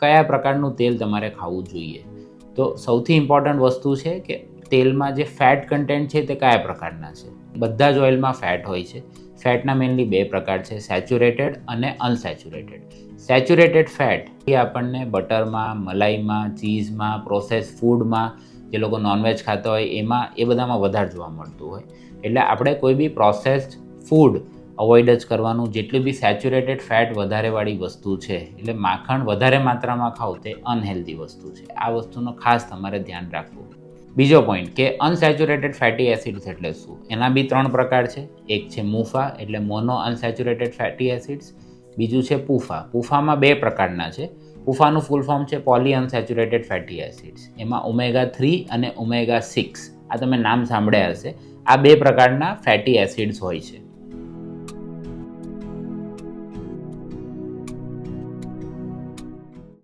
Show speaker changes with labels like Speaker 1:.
Speaker 1: કયા પ્રકારનું તેલ તમારે ખાવું જોઈએ. તો સૌથી ઇમ્પોર્ટન્ટ વસ્તુ છે કે તેલમાં જે ફેટ કન્ટેન્ટ છે તે કયા પ્રકારના છે. બધા જ ઓઇલમાં ફેટ હોય છે. ફેટના મેઇનલી 2 પ્રકાર છે, સેચ્યુરેટેડ અને અનસેચ્યુરેટેડ. સેચ્યુરેટેડ ફેટ એ આપણને બટરમાં, મલાઈમાં, ચીઝમાં, પ્રોસેસ ફૂડમાં, જે લોકો નોનવેજ ખાતા હોય એમાં એ બધામાં વધારે જોવા મળતું હોય. એટલે આપણે કોઈ બી પ્રોસેસ્ડ ફૂડ અવોઇડ જ કરવાનું. જેટલી બી સેચ્યુરેટેડ ફેટ વધારેવાળી વસ્તુ છે, એટલે માખણ વધારે માત્રામાં ખાવ તે અનહેલ્ધી વસ્તુ છે. આ વસ્તુનો ખાસ તમારે ધ્યાન રાખવું. બીજો પોઈન્ટ કે અનસેચ્યુરેટેડ ફેટી એસિડ્સ એટલે શું? એના બી 3 પ્રકાર છે. એક છે મૂફા એટલે મોનો અનસેચ્યુરેટેડ ફેટી એસિડ્સ. બીજું છે પૂફા. પૂફામાં 2 પ્રકારના છે. પૂફાનું ફૂલ ફોર્મ છે પોલી અનસેચ્યુરેટેડ ફેટી એસિડ્સ. એમાં ઓમેગા 3 અને ઓમેગા 6 આ તમે નામ સાંભળ્યા હશે. આ 2 પ્રકારના ફેટી એસિડ્સ હોય છે.